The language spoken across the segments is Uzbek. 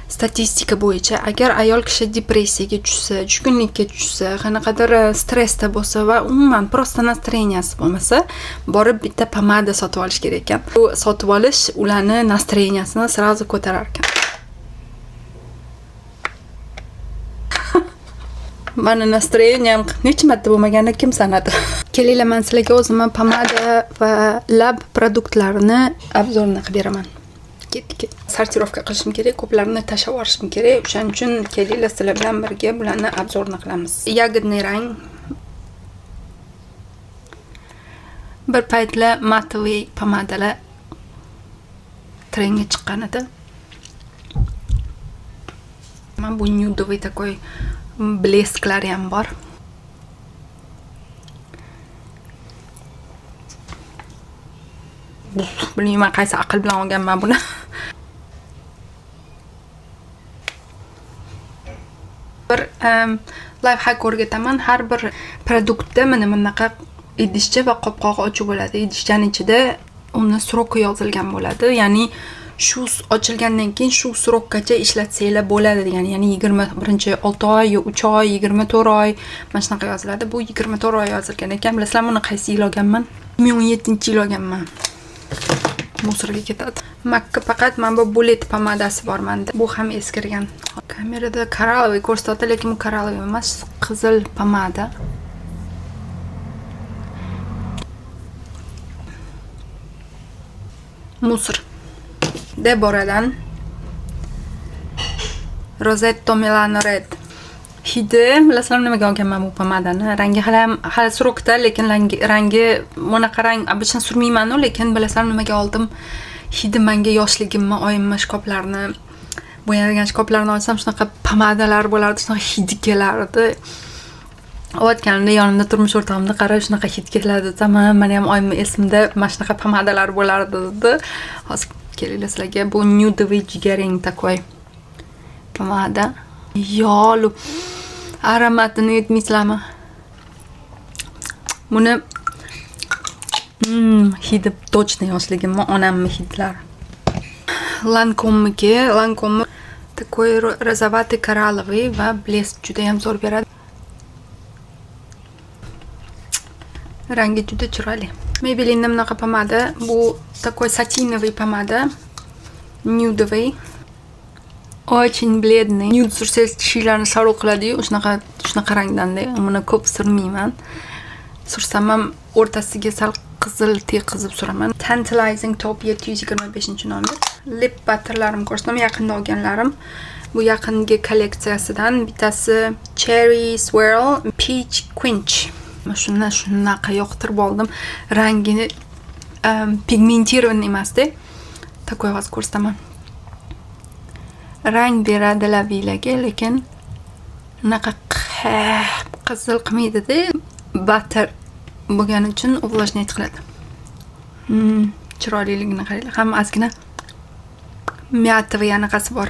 statistika bo'yicha agar ayol kishi depressiyaga tushsa, tushkunlikka tushsa, qanaqadir stressda bo'lsa va umuman просто настроенияsi bo'lmasa, borib bitta pomada sotib olish kerak ekan. Bu sotib olish ularni настроениясini сразу ko'tarar ekan. Mani настроениям necha marta bo'lmaganini kim sanadi? Kelinglar, men sizlarga o'zimni pomada va lab produktlarini obzorini qilib beraman. Ketdik. Sortirovka qilishim kerak, ko'plarini tashlab yuborishim kerak. O'shaning uchun kelinglar, sizlar bilan birga bularni obzorini qilamiz. Yagodniy rang. Bir paytlar matовый pomadalar trendga chiqqan edi. Mana bu nudoviy такой blesklari ham bor. Bilmayman qaysi aql bilan olganman buni. Bir life hack o'rgataman. Har bir produktda mana bunaqa idishcha va qopqog'i ochiq bo'ladi. Idishchaning ichida uni sroki yozilgan bo'ladi. Ya'ni shu ochilgandan keyin shu srokgacha ishlatsanglar bo'ladi degan. Ya'ni 21-6 oy, 3 oy, 24 oy mana shunaqa yoziladi. Bu 24 oy yozilgan ekan. Bilasizlarmi, uni qaysi yil olganman? 2017-yil olganman. Musorga ketadi. Makka faqat mana bu bullet pomadasi bor menda. Bu ham eskirgan. Kamerada koralloviy ko'rsatadi, lekin bu koralloviy emas, qizil pomada. Musor. Deboradan Rosetto Milano Red. Hidi, bilasizlar nimaga olganman bu pomadani? Rangi hali surokda, lekin rangi bunaqa rang obычно surmayman, lekin bilasizlar nimaga oldim? Hidi menga yoshligimni, oyimni shkoplarni, bo'yalgan shkoplarni olsam, shunaqa pomadalar bo'lardi, shunaqa hidi kelardi. O'tganimda yonimda turmush o'rtog'imni qarab, shunaqa hid keladi desam, meni ham oyimni esimda mana shunaqa pomadalar bo'lardi dedi. Hozir kelinglar sizlarga bu nudoviy jigarrang такой pomada. Yolu aromatini yetmaysizlarmi? Buni hidi точно yoshligimni, onamni hidlari. Lancome такой розоватый коралловый va blesk juda ham zo'r beradi. Rangi juda chiroyli. Maybelline bunaqa pomada, bu такой сатиновый pomada, nudoviy. Очень бледный. Nude sursangiz tishinglarni sariq qiladi-yu, shunaqa rangdan-da. Buni ko'p surmayman. Sursam ham o'rtasiga sal qizil qizib suraman. Tantalizing Top 725-nomer. Lip butterlarim ko'rsataman, yaqinda olganlarim. Bu yaqingi kolleksiyasidan bittasi Cherry Swirl Peach Quench. Shundan shunaqa yoqtirib oldim. Rangini pigmentированный emas-da. Такой hozir ko'rsataman. Rang beradi labilarga, lekin unaqa qizil qilmaydi-da. Butter bo'lgani uchun увлажнять qiladi. Chiroyliligini qaranglar. Ham ozgina myatовый anaqasi bor.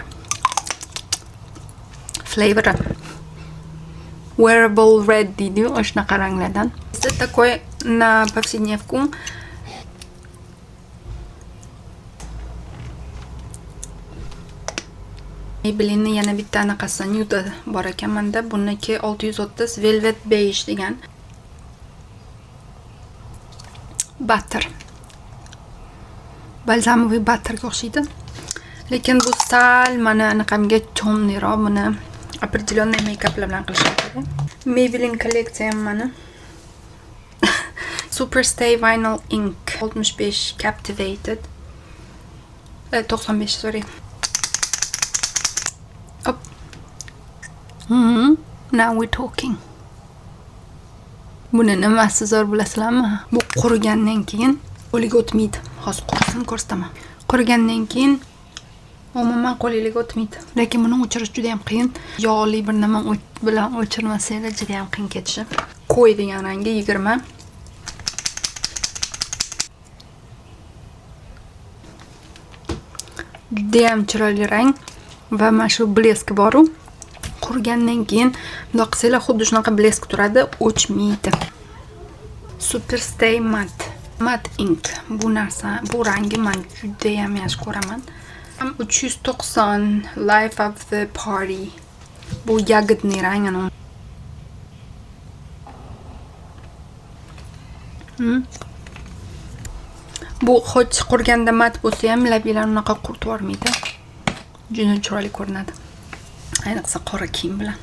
Flavor Wearable Red deydi, shunaqa ranglardan. Это такой на повседневку. Maybelline yana bitta anaqasi nude bor ekan menda. Buniki 630 Velvet Beige degan. Butter. Balzamoviy butterga o'xshaydi. Lekin bu sal mana anaqamga tomliroq, buni определённый meykaplar bilan qilishim kerak. Maybelline kolleksiyam mana. Superstay Vinyl Ink 65 Captivated. 95 sorry. Up. Now we're talking. Buni nimasi zo'r bilasizlarmi? Bu qurigandan keyin qo'liga o'tmaydi. Hozir qurisin ko'rsataman. Qurigandan keyin umuman qo'liga o'tmaydi. Lekin buni o'chirish juda ham qiyin. Yog'li bir nima bilan o'chirmasanglar juda ham qiyin ketishi. Qo'y degan rangi 20. Juda ham chiroyli rang va mana shu blesk bor-u. Qurigandan keyin bundoq qilsanglar xuddi shunaqa blesk turadi, o'chmaydi. Superstay Matte Ink. Bu narsa, bu rangi men juda ham yaxshi ko'raman. 390 Life of the Party. Bu yagidni rang ana. Bu xoch qurganda mat bo'lsa ham labilar unaqa quritib yormaydi. Juda chiroyli ko'rinadi. Ayniqsa qora kiyim bilan.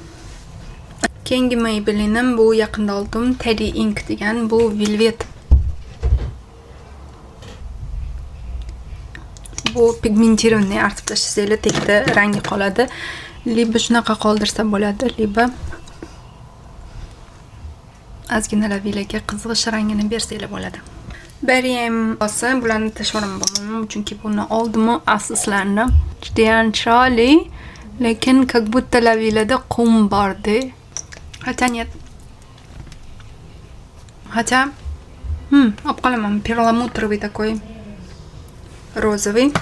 Keyingi Maybelline'im bu yaqinda oldim. Teddy Ink degan bu velvet. Bu pigmentirованный artib tashlasanglar tekda rangi qoladi. Liba shunaqa qoldirsa bo'ladi, liba ozgina labilarga qizg'ish rangini bersanglar bo'ladi. Beriem bo'lsa bularni tashlarim chunki buni oldim asoslarni. Juda ham chiroyli, lekin как будто labilarda qum bordi. Хотя нет. Хотя olib qolaman, перламутровый такой розовый.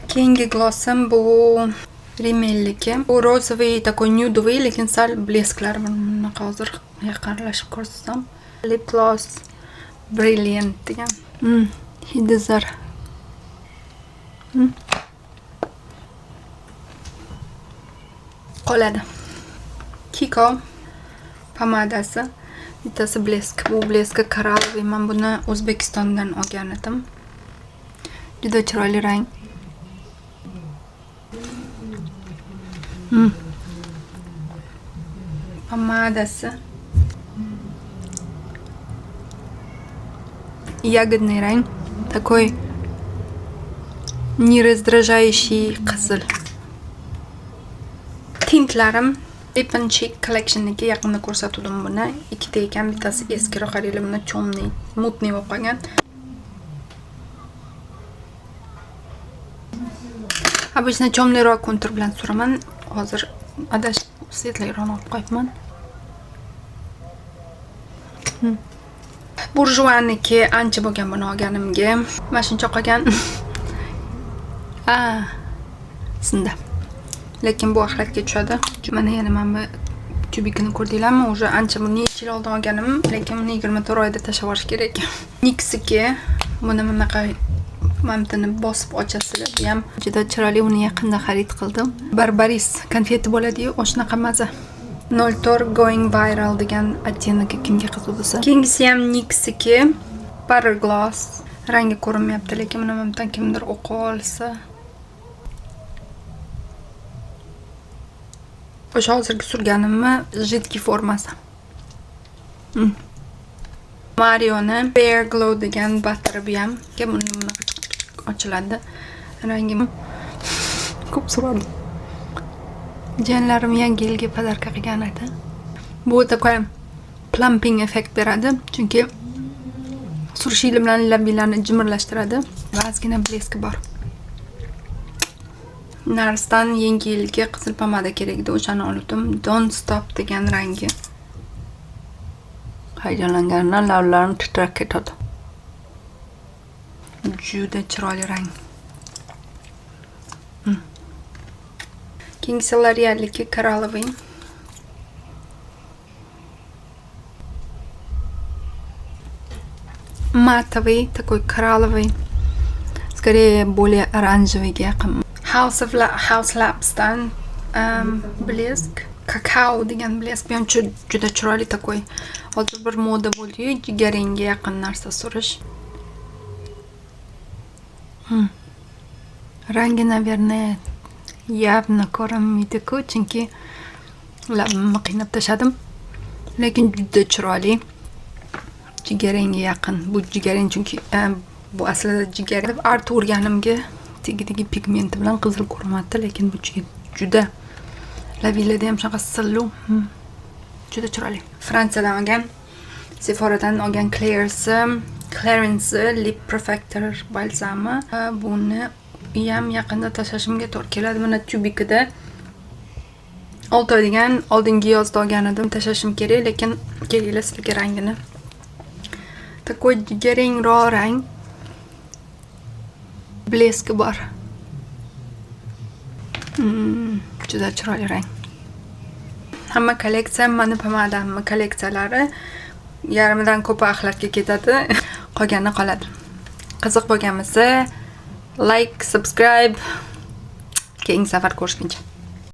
Keyingi glossim bu Rimelliki. Bu rozovый такой nude'viy, lekin sal blesklar bunaqa hozir yaqinlashib ko'rsatsam. Lip gloss Brilliant degan. Hidizar. Qoladi. Kiko pomadasi. Bittasi blesk. Bu bleska koralloviy. Men buni O'zbekistondan olgan edim. Juda chiroyli rang. Pomadasi. Ягодный ранг. Такой не раздражающий qizil. Tintlarim Lip and Cheek Collection'niki yaqinda ko'rsatdim buni. Ikkita ekan, bittasi eskiroq qaraylar, buni cho'mni, mutni bo'lib qolgan. Обычно cho'mliroq kontur bilan suraman. Hozir adash svetliroq olib qo'yibman. Burjuaniki ancha bo'lgan buni olganimga. Mana shuncha qolgan. Sinda. Lekin bu axlatga tushadi. Mana yana men bu tubikini ko'rdinglarmi? Уже ancha buni 2 yil oldin olganim, lekin uni 24 oyda tashlab yuborish kerak. Nixiki buni bunaqa mamtini bosib ochasizlar. Bu ham juda chiroyli, uni yaqinda xarid qildim. Barbaris konfeti bo'ladi-yu, o'shanaqa maza. 04 Going Viral degan ottenniki kimga qiziq bo'lsa. Keyingisi ham Nixiki Butter Gloss. Rangi ko'rinmayapti, lekin buni mamtan kimdir o'qib olsa. O'sha hozirgi surganimni jidki formasi. Marioni Bare Glow degan batteri bu ham. Buni bunaqa ochiladi. Rangi ko'p suradi. Jiyanlarim yangi yilga podarka qilgan edi. Bu такой plumping effekt beradi, chunki surish bilan labilarni jimirlashtiradi va ozgina bleski bor. Narsdan yangi yilga qizil pomada kerak edi, o'shani oldim. Don't Stop degan rangi. Hayajonlangandan lavlarim titrab ketadi. Juda chiroyli rang. Keyingisi L'Oreal'niki koralloviy. Матовый, такой коралловый. Скорее более оранжевый yaqin. House Labs'dan blesk. Kakao degan blesk. Bu ham juda chiroyli такой. Hozir bir moda bo'ldi-yu, jigarenga yaqin narsa surish. Rangi, наверное, явно ko'rinmaydi-ku, chunki labimni qiynab tashladim. Lekin juda chiroyli. Jigarengga yaqin. Bu jigareng chunki bu aslida jigareng. Art o'rganimga tegi pigmenti bilan qizil ko'rinadi, lekin bu juda labilada ham shunaqa sillu. Juda chiroyli. Fransiyadan olgan, Sephoradan olgan Clarins Lip Perfector balzami. Buni ham yaqinda tashlashimga to'g'ri keladi. Mana tubikida 6 oy degan oldingi yozda olgan edim, tashlashim kerak, lekin kelinglar sizlarga rangini. Такой jigarengroq rang. Bleski bor. Juda chiroyli rang. Hamma kolleksiya, mana pomadamni kolleksiyalari yarmidan ko'pi axlatga ketadi. Qolgani qoladi. Qiziq bo'lganmasa like, subscribe. Keyingi safar ko'rishguncha.